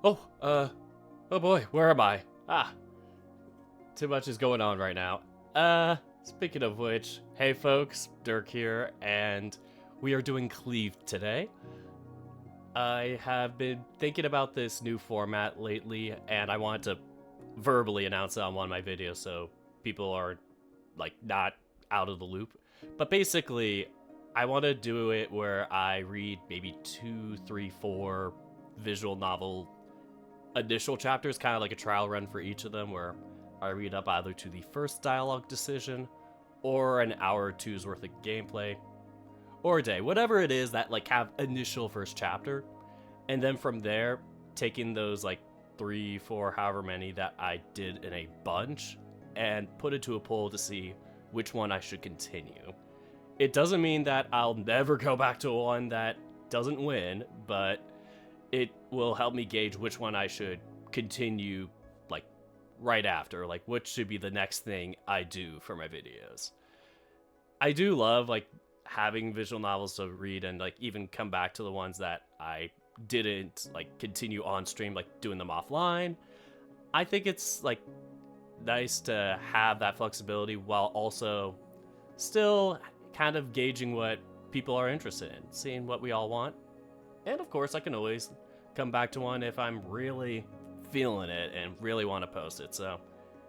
Oh boy, where am I? Too much is going on right now. Speaking of which, hey folks, Dirk here, and we are doing Cleaved today. I have been thinking about this new format lately, and I want to verbally announce it on one of my videos so people are, not out of the loop. But basically, I want to do it where I read maybe 2, 3, 4 visual novel initial chapters, kind of like a trial run for each of them, where I read up either to the first dialogue decision, or an hour or two's worth of gameplay, or a day, whatever it is that have initial first chapter, and then from there, taking those 3, 4, however many that I did in a bunch, and put it to a poll to see which one I should continue. It doesn't mean that I'll never go back to one that doesn't win, but it will help me gauge which one I should continue right after, what should be the next thing I do for my videos. I do love having visual novels to read and even come back to the ones that I didn't continue on stream, doing them offline. I think it's nice to have that flexibility while also still kind of gauging what people are interested in, seeing what we all want. And of course, I can always come back to one if I'm really feeling it and really want to post it. So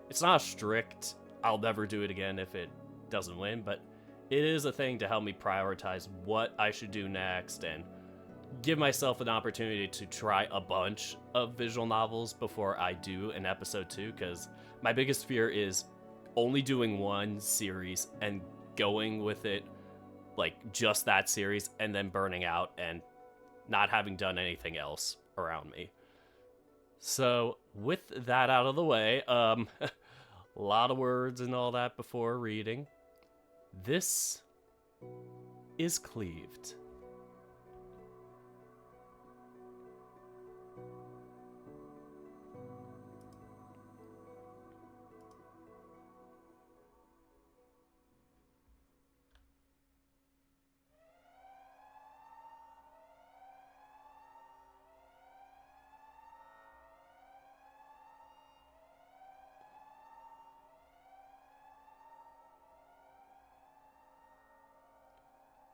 it's not strict, I'll never do it again if it doesn't win, but it is a thing to help me prioritize what I should do next and give myself an opportunity to try a bunch of visual novels before I do an episode 2, because my biggest fear is only doing one series and going with it just that series and then burning out and not having done anything else around me. So with that out of the way, a lot of words and all that before reading, this is Cleaved.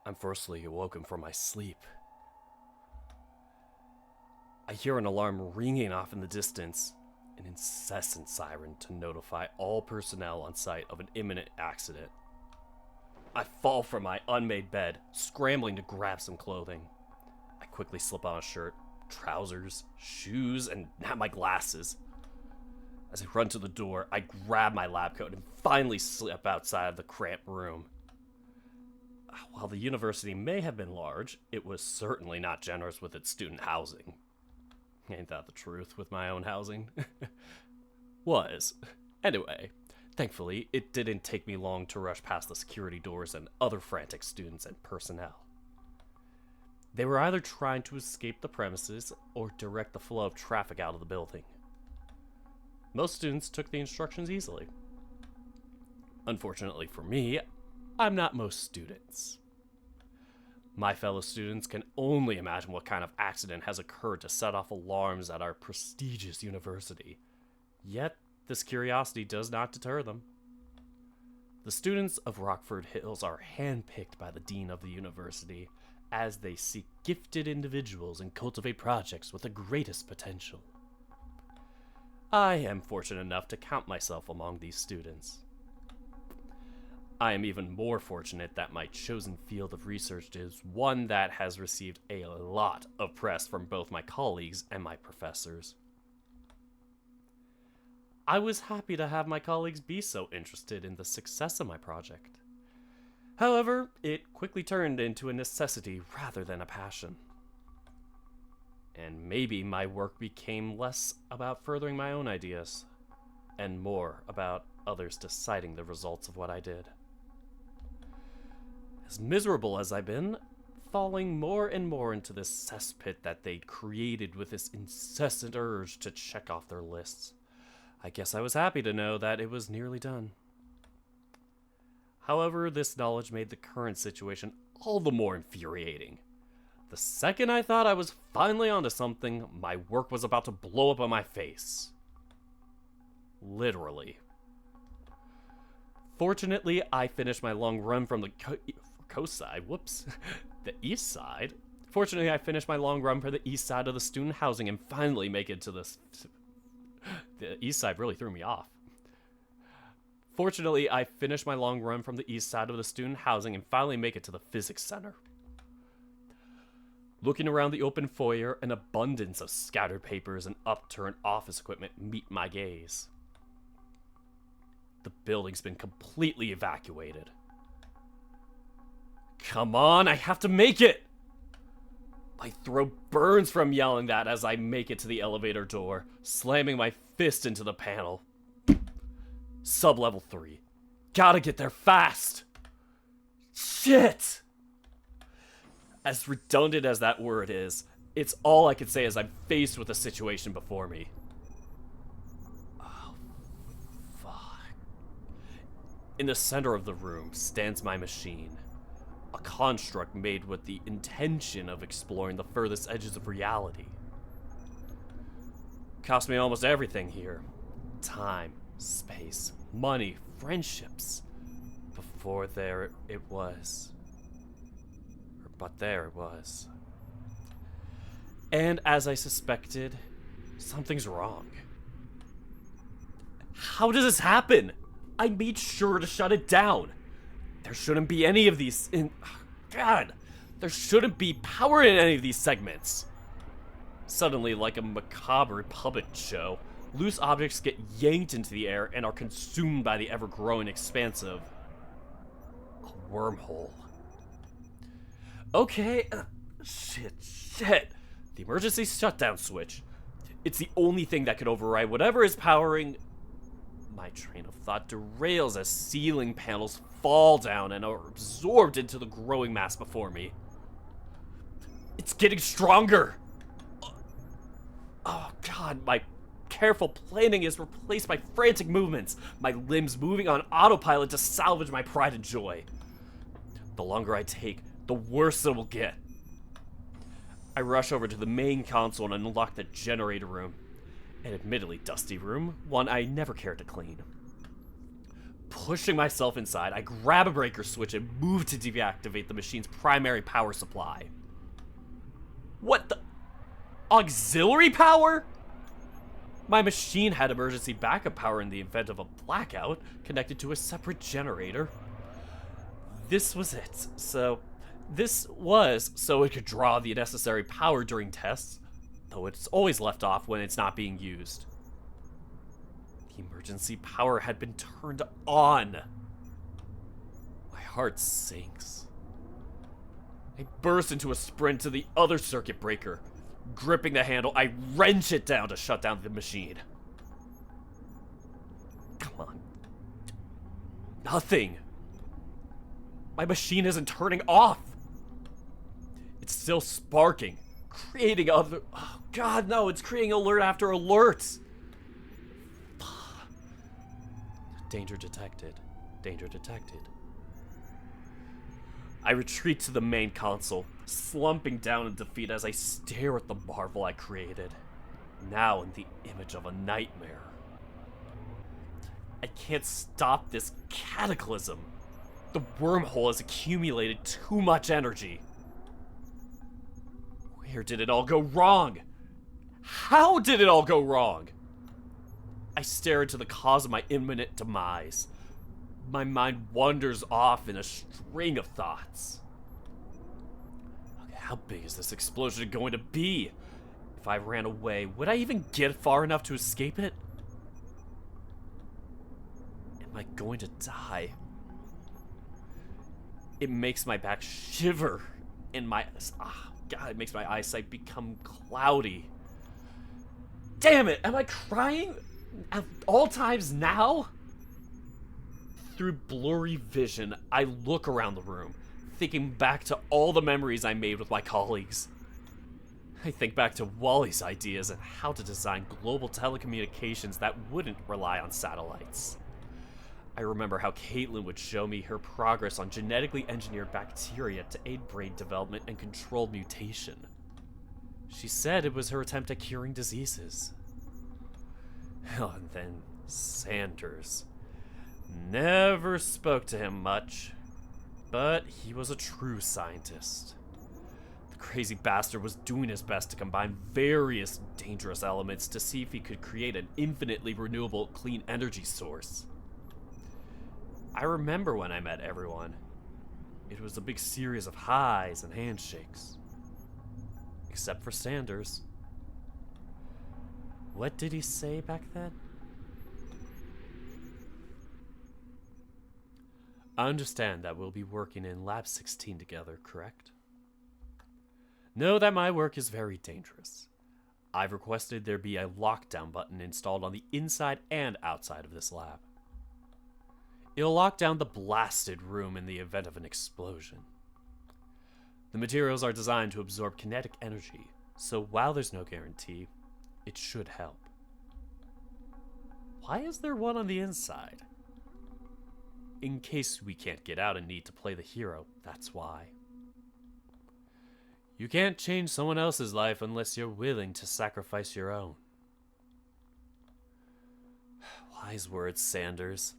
I'm firstly awoken from my sleep. I hear an alarm ringing off in the distance, an incessant siren to notify all personnel on site of an imminent accident. I fall from my unmade bed, scrambling to grab some clothing. I quickly slip on a shirt, trousers, shoes, and now my glasses. As I run to the door, I grab my lab coat and finally slip outside of the cramped room. While the university may have been large, it was certainly not generous with its student housing. Ain't that the truth with my own housing? Was. Anyway, thankfully, it didn't take me long to rush past the security doors and other frantic students and personnel. They were either trying to escape the premises or direct the flow of traffic out of the building. Most students took the instructions easily. Unfortunately for me, I'm not most students. My fellow students can only imagine what kind of accident has occurred to set off alarms at our prestigious university. Yet, this curiosity does not deter them. The students of Rockford Hills are handpicked by the dean of the university as they seek gifted individuals and cultivate projects with the greatest potential. I am fortunate enough to count myself among these students. I am even more fortunate that my chosen field of research is one that has received a lot of press from both my colleagues and my professors. I was happy to have my colleagues be so interested in the success of my project. However, it quickly turned into a necessity rather than a passion. And maybe my work became less about furthering my own ideas, and more about others deciding the results of what I did. As miserable as I've been, falling more and more into this cesspit that they'd created with this incessant urge to check off their lists, I guess I was happy to know that it was nearly done. However, this knowledge made the current situation all the more infuriating. The second I thought I was finally onto something, my work was about to blow up on my face. Literally. Fortunately, I finished my long run from the coast side. Whoops. The east side. Fortunately, I finished my long run for the east side of the student housing and finally make it to this. The east side really threw me off. Fortunately, I finished my long run from the east side of the student housing and finally make it to the physics center. Looking around the open foyer, an abundance of scattered papers and upturned office equipment meet my gaze. The building's been completely evacuated. Come on, I have to make it! My throat burns from yelling that as I make it to the elevator door, slamming my fist into the panel. Sub-level 3. Gotta get there fast! Shit! As redundant as that word is, it's all I can say as I'm faced with the situation before me. Oh, fuck. In the center of the room stands my machine. A construct made with the intention of exploring the furthest edges of reality. Cost me almost everything here. Time, space, money, friendships. Before there it was. But there it was. And as I suspected, something's wrong. How does this happen? I made sure to shut it down. There shouldn't be any of these God! There shouldn't be power in any of these segments. Suddenly, like a macabre puppet show, loose objects get yanked into the air and are consumed by the ever-growing expanse of a wormhole. Okay, shit. The emergency shutdown switch. It's the only thing that could override whatever is powering. My train of thought derails as ceiling panels fall down and are absorbed into the growing mass before me. It's getting stronger! Oh god, my careful planning is replaced by frantic movements, my limbs moving on autopilot to salvage my pride and joy. The longer I take, the worse it will get. I rush over to the main console and unlock the generator room. An admittedly dusty room, one I never cared to clean. Pushing myself inside, I grab a breaker switch and move to deactivate the machine's primary power supply. What the? Auxiliary power? My machine had emergency backup power in the event of a blackout, connected to a separate generator. This was it. So it could draw the necessary power during tests, though it's always left off when it's not being used. The emergency power had been turned on. My heart sinks. I burst into a sprint to the other circuit breaker. Gripping the handle, I wrench it down to shut down the machine. Come on. Nothing. My machine isn't turning off. It's still sparking, creating other. Oh god, no, it's creating alert after alert. Danger detected. Danger detected. I retreat to the main console, slumping down in defeat as I stare at the marvel I created, now in the image of a nightmare. I can't stop this cataclysm. The wormhole has accumulated too much energy. Where did it all go wrong? How did it all go wrong? I stare into the cause of my imminent demise. My mind wanders off in a string of thoughts. Okay, how big is this explosion going to be? If I ran away, would I even get far enough to escape it? Am I going to die? It makes my back shiver and it makes my eyesight become cloudy. Damn it, am I crying at all times now? Through blurry vision, I look around the room, thinking back to all the memories I made with my colleagues. I think back to Wally's ideas on how to design global telecommunications that wouldn't rely on satellites. I remember how Caitlin would show me her progress on genetically engineered bacteria to aid brain development and control mutation. She said it was her attempt at curing diseases. Oh, and then Sanders. Never spoke to him much, but he was a true scientist. The crazy bastard was doing his best to combine various dangerous elements to see if he could create an infinitely renewable clean energy source. I remember when I met everyone. It was a big series of highs and handshakes. Except for Sanders. What did he say back then? I understand that we'll be working in Lab 16 together, correct? Know that my work is very dangerous. I've requested there be a lockdown button installed on the inside and outside of this lab. It'll lock down the blasted room in the event of an explosion. The materials are designed to absorb kinetic energy, so while there's no guarantee, it should help. Why is there one on the inside? In case we can't get out and need to play the hero, that's why. You can't change someone else's life unless you're willing to sacrifice your own. Wise words, Sanders.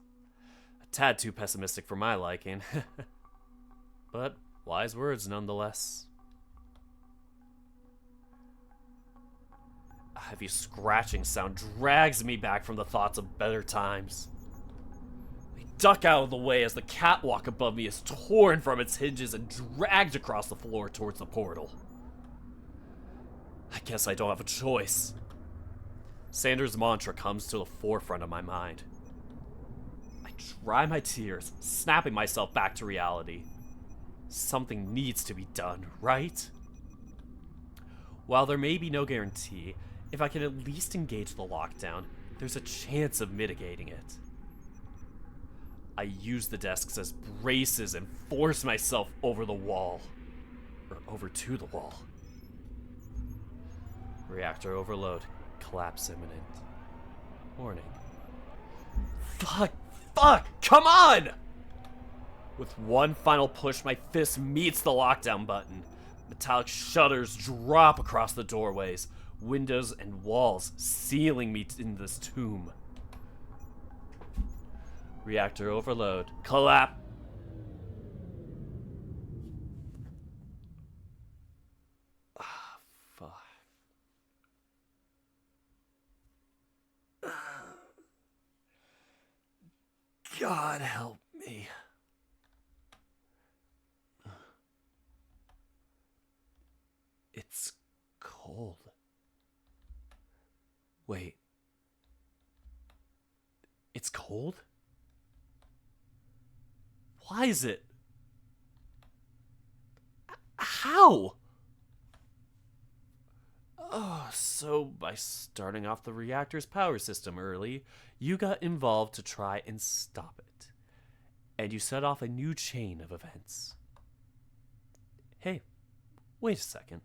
A tad too pessimistic for my liking. But wise words nonetheless. A heavy scratching sound drags me back from the thoughts of better times. I duck out of the way as the catwalk above me is torn from its hinges and dragged across the floor towards the portal. I guess I don't have a choice. Sanders' mantra comes to the forefront of my mind. I dry my tears, snapping myself back to reality. Something needs to be done, right? While there may be no guarantee, if I can at least engage the lockdown, there's a chance of mitigating it. I use the desks as braces and force myself over the wall. Or over to the wall. Reactor overload. Collapse imminent. Warning. Fuck! Come on! With one final push, my fist meets the lockdown button. Metallic shutters drop across the doorways, windows and walls sealing me in this tomb. Reactor overload. Collapse. Ah, fuck. God help me. It's cold. Wait. It's cold? Why is it? How? Oh, so by starting off the reactor's power system early, you got involved to try and stop it. And you set off a new chain of events. Hey, wait a second.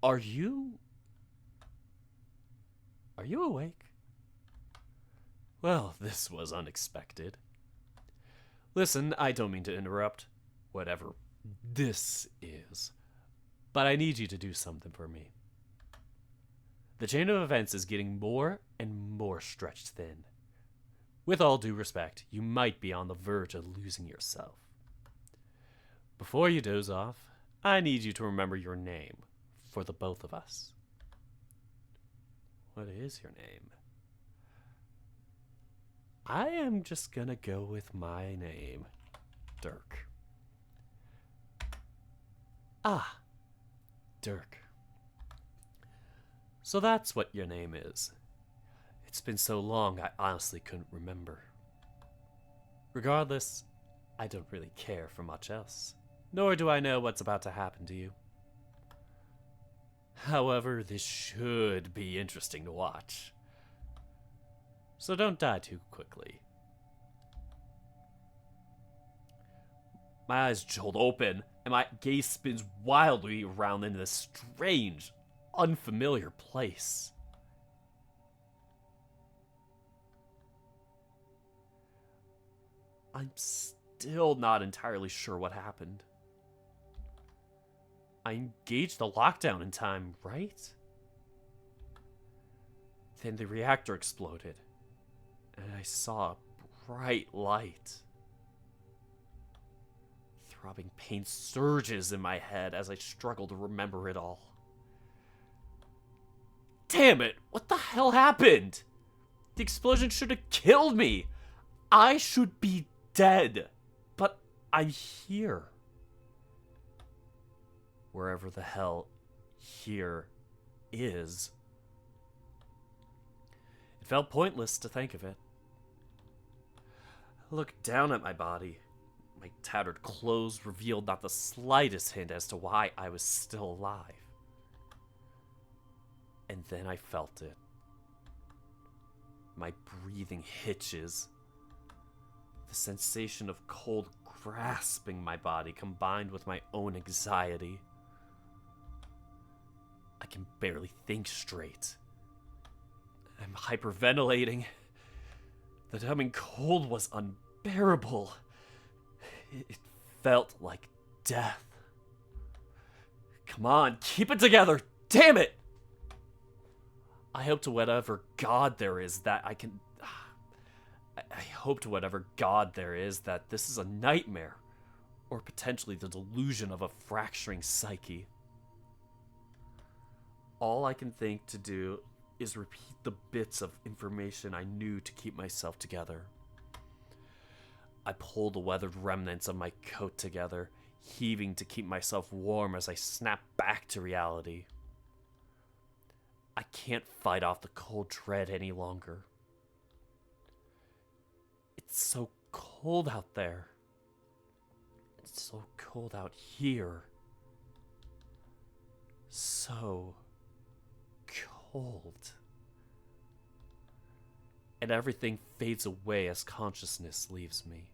Are you awake? Well, this was unexpected. Listen, I don't mean to interrupt, whatever this is, but I need you to do something for me. The chain of events is getting more and more stretched thin. With all due respect, you might be on the verge of losing yourself. Before you doze off, I need you to remember your name for the both of us. What is your name? I am just gonna go with my name, Dirk. Ah, Dirk. So that's what your name is. It's been so long I honestly couldn't remember. Regardless, I don't really care for much else, nor do I know what's about to happen to you. However, this should be interesting to watch. So don't die too quickly. My eyes jolt open, and my gaze spins wildly around in this strange, unfamiliar place. I'm still not entirely sure what happened. I engaged the lockdown in time, right? Then the reactor exploded, and I saw a bright light. Throbbing pain surges in my head as I struggle to remember it all. Damn it! What the hell happened? The explosion should have killed me! I should be dead! But I'm here. Wherever the hell here is. It felt pointless to think of it. I looked down at my body. My tattered clothes revealed not the slightest hint as to why I was still alive. And then I felt it. My breathing hitches. The sensation of cold grasping my body combined with my own anxiety. I can barely think straight. I'm hyperventilating. The numbing cold was unbearable. It felt like death. Come on, keep it together! Damn it! I hope to whatever God there is that I can... I hope to whatever God there is that this is a nightmare, or potentially the delusion of a fracturing psyche. All I can think to do is repeat the bits of information I knew to keep myself together. I pulled the weathered remnants of my coat together, heaving to keep myself warm as I snapped back to reality. I can't fight off the cold dread any longer. It's so cold out there. It's so cold out here. So cold. And everything fades away as consciousness leaves me.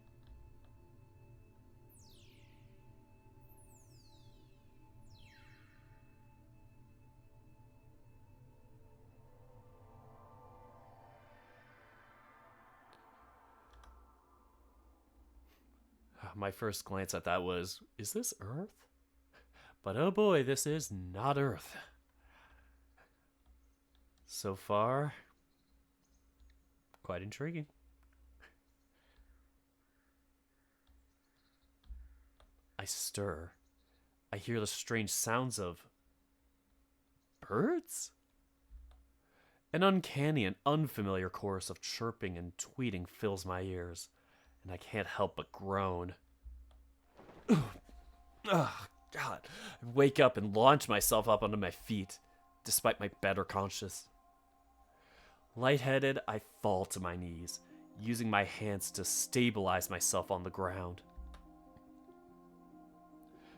My first glance at that was, is this Earth? But oh boy, this is not Earth. So far, quite intriguing. I stir. I hear the strange sounds of birds? An uncanny and unfamiliar chorus of chirping and tweeting fills my ears, and I can't help but groan. Oh, God. I wake up and launch myself up onto my feet, despite my better conscience. Lightheaded, I fall to my knees, using my hands to stabilize myself on the ground.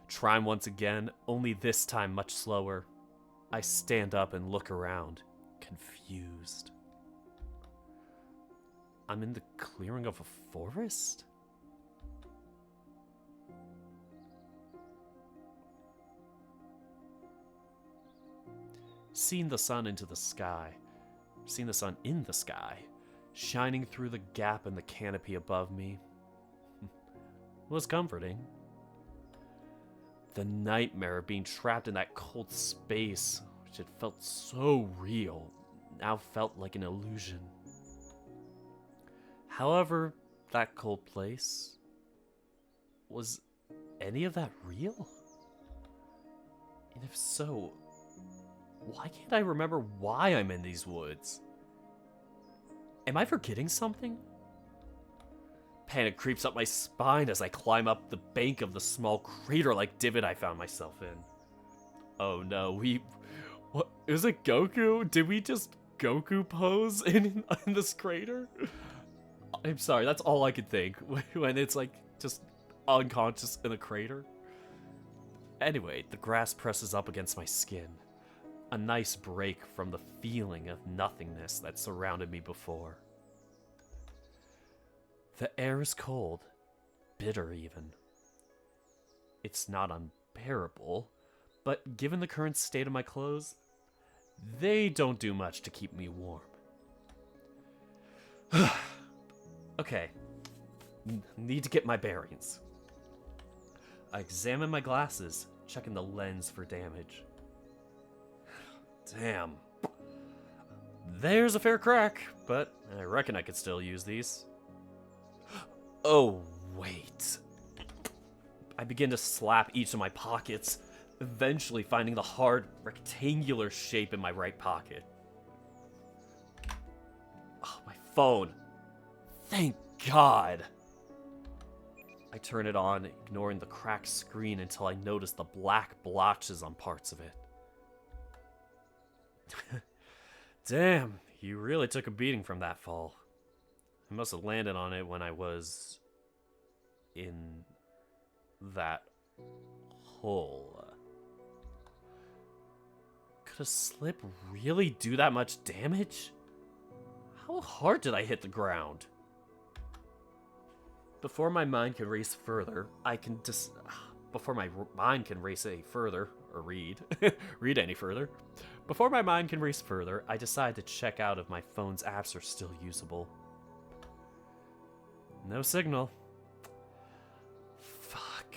Trying once again, only this time much slower. I stand up and look around, confused. I'm in the clearing of a forest? Seeing the sun in the sky, shining through the gap in the canopy above me, was comforting. The nightmare of being trapped in that cold space, which had felt so real, now felt like an illusion. However, that cold place, was any of that real? And if so, why can't I remember why I'm in these woods? Am I forgetting something? Panic creeps up my spine as I climb up the bank of the small crater-like divot I found myself in. Oh no, what, is it Goku? Did we just Goku pose in this crater? I'm sorry, that's all I could think when it's like just unconscious in a crater. Anyway, the grass presses up against my skin. A nice break from the feeling of nothingness that surrounded me before. The air is cold, bitter even. It's not unbearable, but given the current state of my clothes, they don't do much to keep me warm. Okay, Need to get my bearings. I examine my glasses, checking the lens for damage. Damn. There's a fair crack, but I reckon I could still use these. Oh, wait. I begin to slap each of my pockets, eventually finding the hard, rectangular shape in my right pocket. Oh, my phone. Thank God. I turn it on, ignoring the cracked screen until I notice the black blotches on parts of it. Damn, you really took a beating from that fall. I must have landed on it when I was in that hole. Could a slip really do that much damage? How hard did I hit the ground? Before my mind can race further, Before my mind can race any further, or read any further. Before my mind can race further, I decide to check out if my phone's apps are still usable. No signal. Fuck.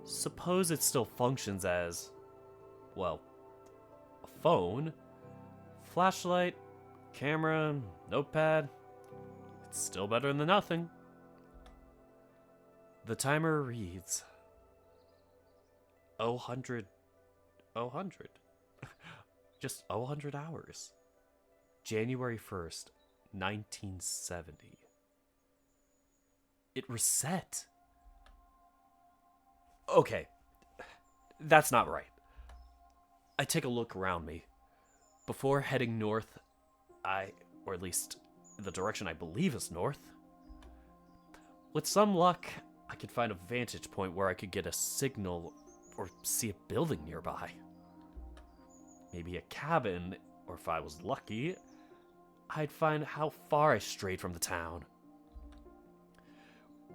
Suppose it still functions as, well, a phone, flashlight, camera, notepad. It's still better than nothing. The timer reads 100. Just 100 hours. January 1st, 1970. It reset. Okay, that's not right. I take a look around me. Before heading north, or at least the direction I believe is north. With some luck, I could find a vantage point where I could get a signal or see a building nearby. Maybe a cabin, or if I was lucky, I'd find how far I strayed from the town.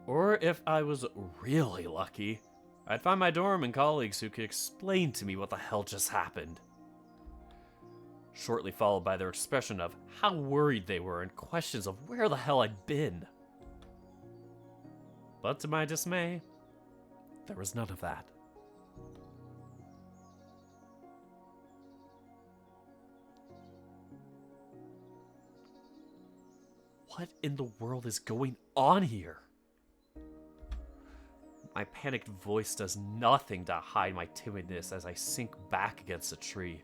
Or if I was really lucky, I'd find my dorm and colleagues who could explain to me what the hell just happened. Shortly followed by their expression of how worried they were and questions of where the hell I'd been. But to my dismay, there was none of that. What in the world is going on here? My panicked voice does nothing to hide my timidness as I sink back against a tree,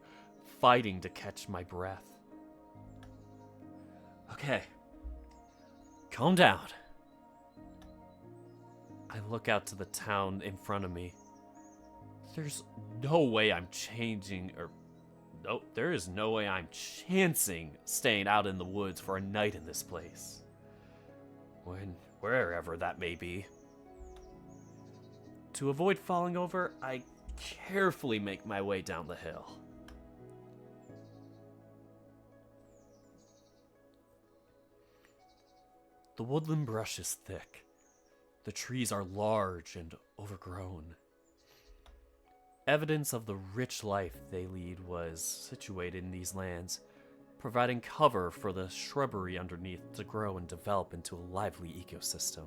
fighting to catch my breath. Okay, calm down. I look out to the town in front of me. There's no way I'm there is no way I'm chancing staying out in the woods for a night in this place. Wherever that may be. To avoid falling over, I carefully make my way down the hill. The woodland brush is thick. The trees are large and overgrown. Evidence of the rich life they lead was situated in these lands, providing cover for the shrubbery underneath to grow and develop into a lively ecosystem.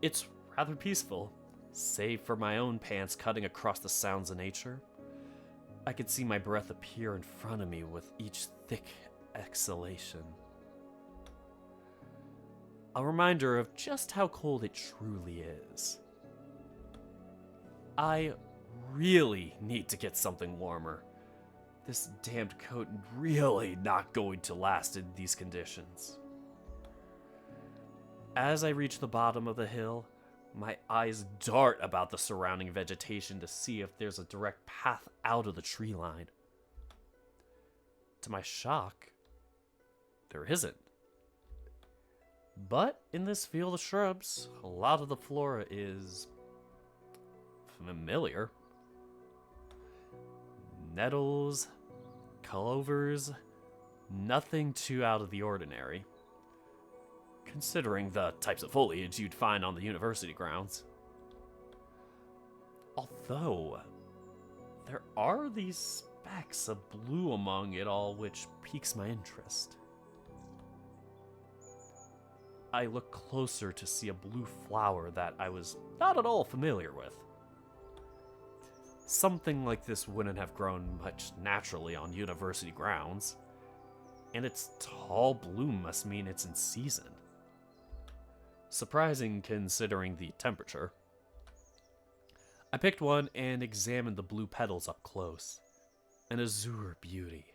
It's rather peaceful, save for my own pants cutting across the sounds of nature. I could see my breath appear in front of me with each thick exhalation. A reminder of just how cold it truly is. I really need to get something warmer. This damned coat really not going to last in these conditions. As I reach the bottom of the hill, my eyes dart about the surrounding vegetation to see if there's a direct path out of the tree line. To my shock, there isn't. But in this field of shrubs, a lot of the flora is familiar. Nettles, clovers, nothing too out of the ordinary, considering the types of foliage you'd find on the university grounds. Although, there are these specks of blue among it all which piques my interest. I look closer to see a blue flower that I was not at all familiar with. Something like this wouldn't have grown much naturally on university grounds, and its tall bloom must mean it's in season. Surprising considering the temperature. I picked one and examined the blue petals up close. An azure beauty.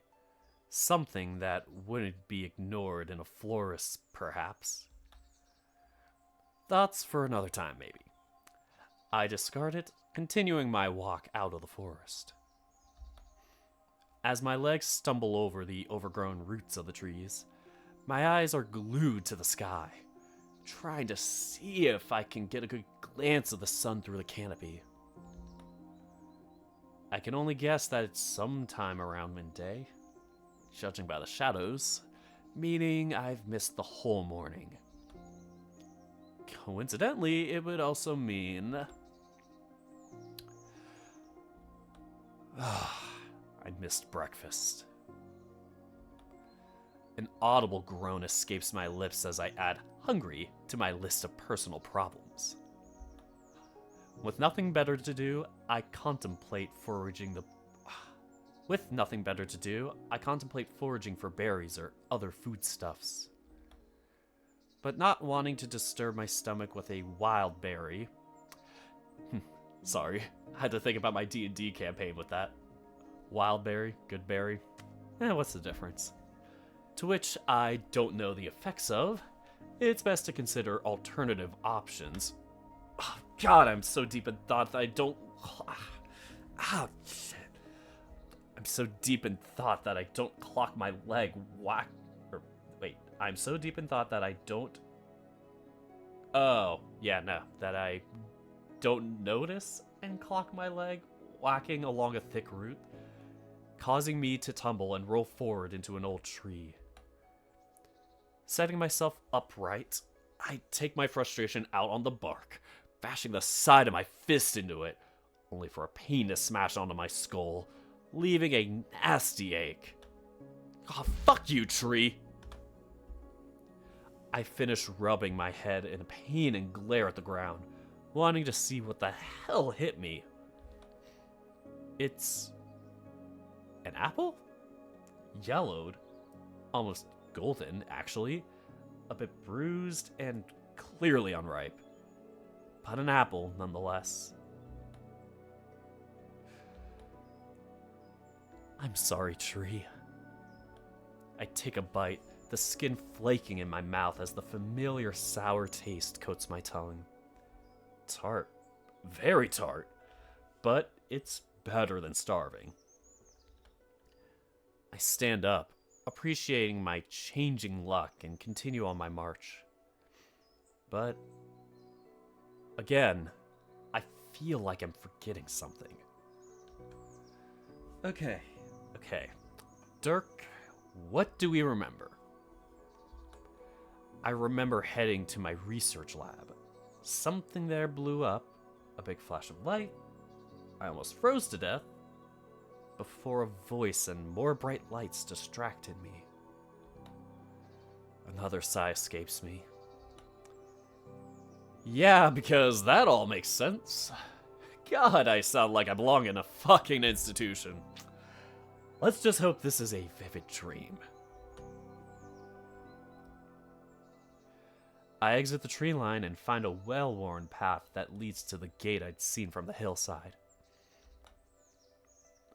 Something that wouldn't be ignored in a florist, perhaps. Thoughts for another time, maybe. I discard it, continuing my walk out of the forest. As my legs stumble over the overgrown roots of the trees, my eyes are glued to the sky, trying to see if I can get a good glance of the sun through the canopy. I can only guess that it's sometime around midday, judging by the shadows, meaning I've missed the whole morning. Coincidentally, it would also mean I missed breakfast. An audible groan escapes my lips as I add hungry to my list of personal problems. With nothing better to do, I contemplate foraging for berries or other foodstuffs. But not wanting to disturb my stomach with a wild berry. Sorry, I had to think about my D&D campaign with that. Wild berry, good berry. What's the difference? To which I don't know the effects of. It's best to consider alternative options. Oh, God, I'm so deep in thought that I don't... shit. I'm so deep in thought that I don't clock my leg whack... I'm so deep in thought that I don't... that I don't notice and clock my leg whacking along a thick root, causing me to tumble and roll forward into an old tree. Setting myself upright, I take my frustration out on the bark, bashing the side of my fist into it, only for a pain to smash onto my skull, leaving a nasty ache. Oh, fuck you, tree! I finish rubbing my head in pain and glare at the ground, wanting to see what the hell hit me. It's an apple? Yellowed, almost golden, actually, a bit bruised and clearly unripe, but an apple nonetheless. I'm sorry, tree. I take a bite, the skin flaking in my mouth as the familiar sour taste coats my tongue. Tart. Very tart. But it's better than starving. I stand up, appreciating my changing luck, and continue on my march. But again, I feel like I'm forgetting something. Okay. Dirk, what do we remember? I remember heading to my research lab. Something there blew up, a big flash of light. I almost froze to death, before a voice and more bright lights distracted me. Another sigh escapes me. Yeah, because that all makes sense. God, I sound like I belong in a fucking institution. Let's just hope this is a vivid dream. I exit the tree line and find a well-worn path that leads to the gate I'd seen from the hillside.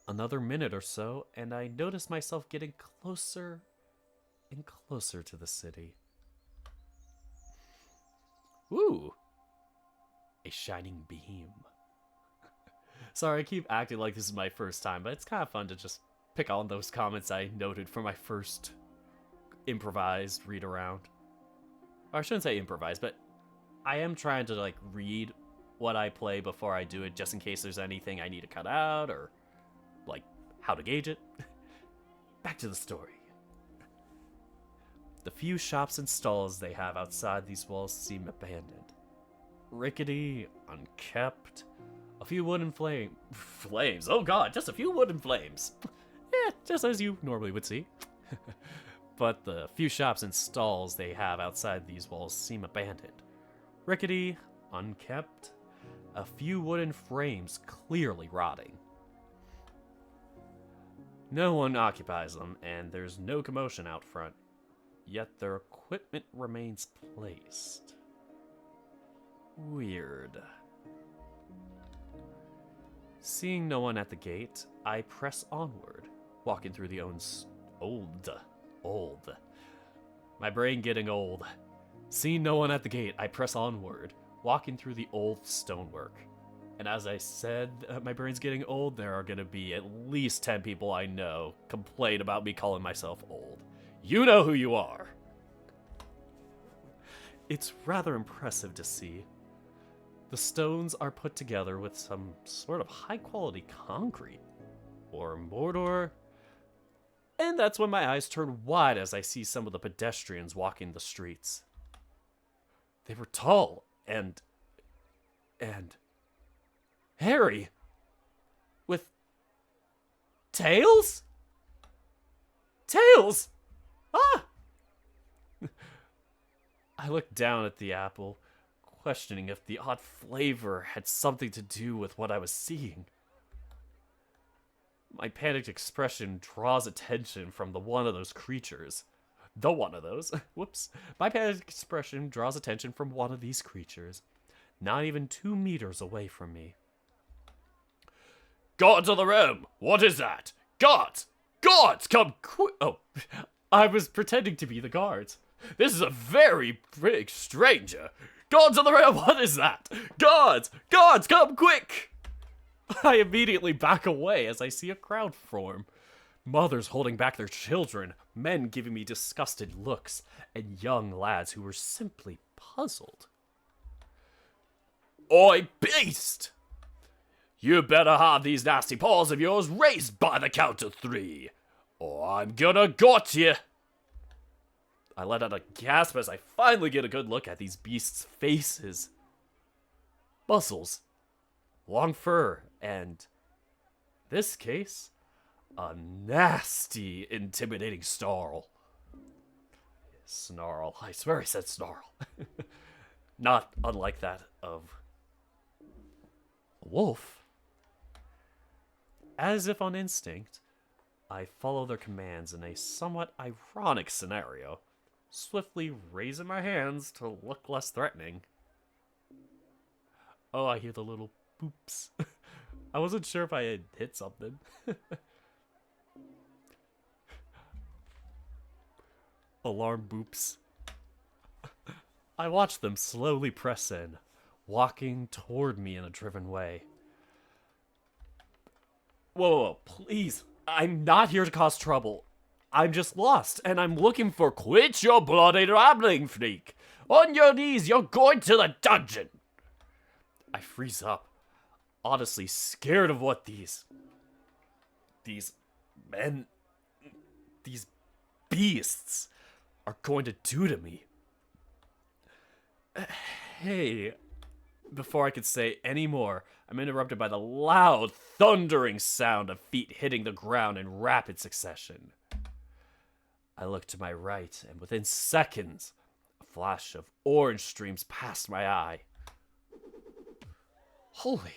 Another minute or so, and I notice myself getting closer and closer to the city. Ooh, a shining beam. Sorry, I keep acting like this is my first time, but it's kind of fun to just pick on those comments I noted for my first improvised read around. Or I shouldn't say improvise, but I am trying to read what I play before I do it, just in case there's anything I need to cut out or how to gauge it. Back to the story. The few shops and stalls they have outside these walls seem abandoned. Rickety, unkept, a few wooden flames. Oh god, just a few wooden flames. Just as you normally would see. but the few shops and stalls they have outside these walls seem abandoned. Rickety, unkept, a few wooden frames clearly rotting. No one occupies them, and there's no commotion out front, yet their equipment remains placed. Weird. Seeing no one at the gate, I press onward, walking through the old. My brain getting old. Seeing no one at the gate, I press onward, walking through the old stonework. And as I said, my brain's getting old, there are gonna be at least 10 people I know complain about me calling myself old. You know who you are. It's rather impressive to see. The stones are put together with some sort of high-quality concrete, or mortar. And that's when my eyes turn wide as I see some of the pedestrians walking the streets. They were tall and hairy, with tails? Tails! Ah! I looked down at the apple, questioning if the odd flavor had something to do with what I was seeing. My panicked expression draws attention from one of those creatures. Whoops. My panicked expression draws attention from one of these creatures, not even 2 meters away from me. Guards of the realm! What is that? Guards! Guards! Come quick! Oh, I was pretending to be the guards. This is a very big stranger. Guards of the realm, what is that? Guards! Guards, come quick! I immediately back away as I see a crowd form. Mothers holding back their children, men giving me disgusted looks, and young lads who were simply puzzled. Oi, beast! You better have these nasty paws of yours raised by the count of 3, or I'm gonna got you. I let out a gasp as I finally get a good look at these beasts' faces. Muscles, long fur, and, in this case, a nasty, intimidating snarl. Snarl. I swear I said snarl. Not unlike that of a wolf. As if on instinct, I follow their commands in a somewhat ironic scenario, swiftly raising my hands to look less threatening. Oh, I hear the little boops. I wasn't sure if I had hit something. Alarm boops. I watch them slowly press in, walking toward me in a driven way. Whoa, please. I'm not here to cause trouble. I'm just lost, and I'm looking for quit your bloody rambling, freak. On your knees, you're going to the dungeon. I freeze up, honestly scared of what these men, these beasts are going to do to me. Hey, before I could say any more, I'm interrupted by the loud, thundering sound of feet hitting the ground in rapid succession. I look to my right, and within seconds, a flash of orange streams past my eye. Holy!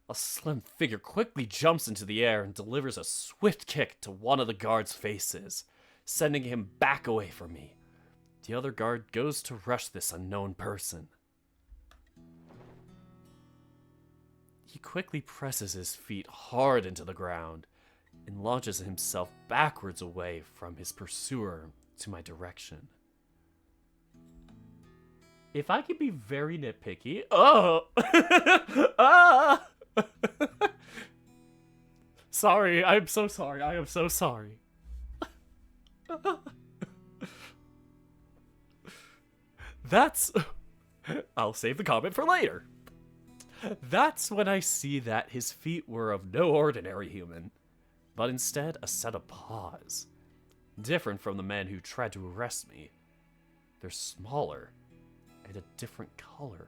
A slim figure quickly jumps into the air and delivers a swift kick to one of the guard's faces, sending him back away from me. The other guard goes to rush this unknown person. He quickly presses his feet hard into the ground and launches himself backwards away from his pursuer to my direction. If I could be very nitpicky... Oh! Ah! Sorry, I'm so sorry. I am so sorry. That's... I'll save the comment for later. That's when I see that his feet were of no ordinary human, but instead a set of paws. Different from the men who tried to arrest me. They're smaller and a different color.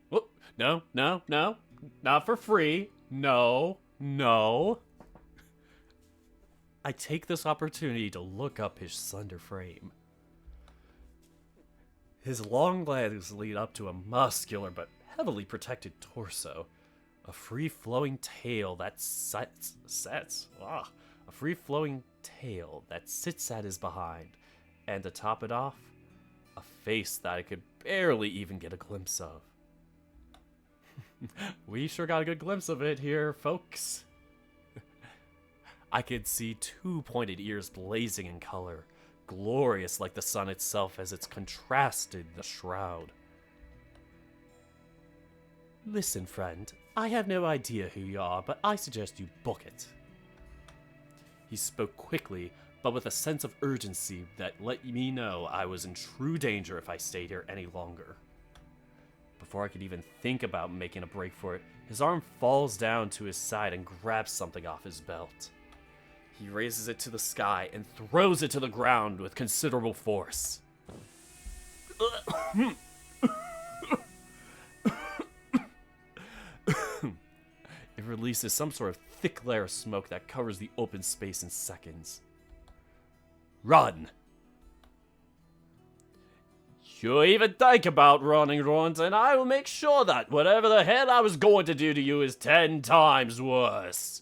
Whoop, no, not for free. No. I take this opportunity to look up his slender frame. His long legs lead up to a muscular but heavily protected torso, a free-flowing tail that a free-flowing tail that sits at his behind, and to top it off, a face that I could barely even get a glimpse of. We sure got a good glimpse of it here, folks. I could see 2 pointed ears blazing in color, glorious like the sun itself as it's contrasted the shroud. Listen, friend, I have no idea who you are, but I suggest you book it. He spoke quickly, but with a sense of urgency that let me know I was in true danger if I stayed here any longer. Before I could even think about making a break for it, his arm falls down to his side and grabs something off his belt. He raises it to the sky and throws it to the ground with considerable force. It releases some sort of thick layer of smoke that covers the open space in seconds. Run! You even think about running, Rons, and I will make sure that whatever the hell I was going to do to you is 10 times worse.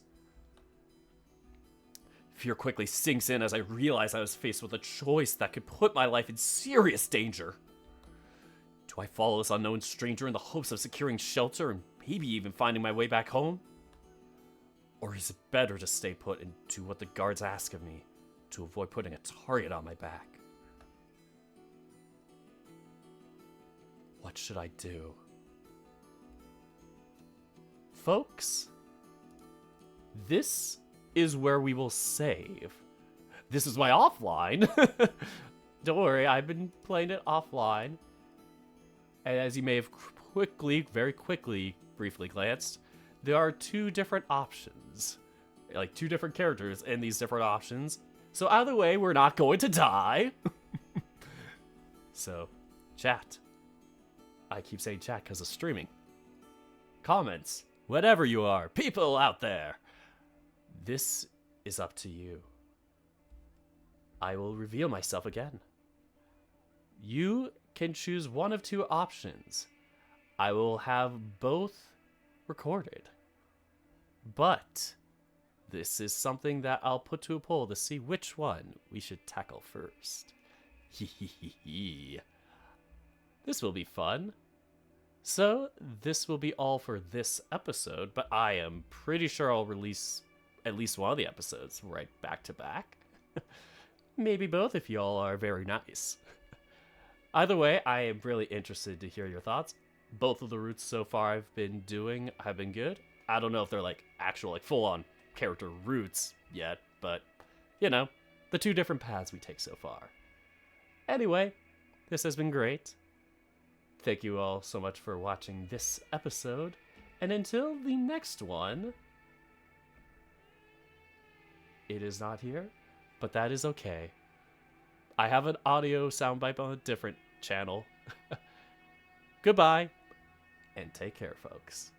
Fear quickly sinks in as I realize I was faced with a choice that could put my life in serious danger. Do I follow this unknown stranger in the hopes of securing shelter and maybe even finding my way back home? Or is it better to stay put and do what the guards ask of me to avoid putting a target on my back? What should I do? Folks, this is where we will save. This is my offline. Don't worry, I've been playing it offline. And as you may have very quickly, briefly glanced, there are 2 different options. Like 2 different characters in these different options. So either way, we're not going to die. So, chat. I keep saying chat because of streaming. Comments. Whatever you are. People out there. This is up to you. I will reveal myself again. You can choose one of 2 options. I will have both recorded. But this is something that I'll put to a poll to see which one we should tackle first. This will be fun. So, this will be all for this episode, but I am pretty sure I'll release at least one of the episodes right back to back. Maybe both if y'all are very nice. Either way, I am really interested to hear your thoughts. Both of the routes so far I've been doing have been good. I don't know if they're like actual like full-on character routes yet, but you know, the 2 different paths we take so far. Anyway, this has been great. Thank you all so much for watching this episode, and until the next one, it is not here, but that is okay. I have an audio soundbite on a different channel. Goodbye, and take care, folks.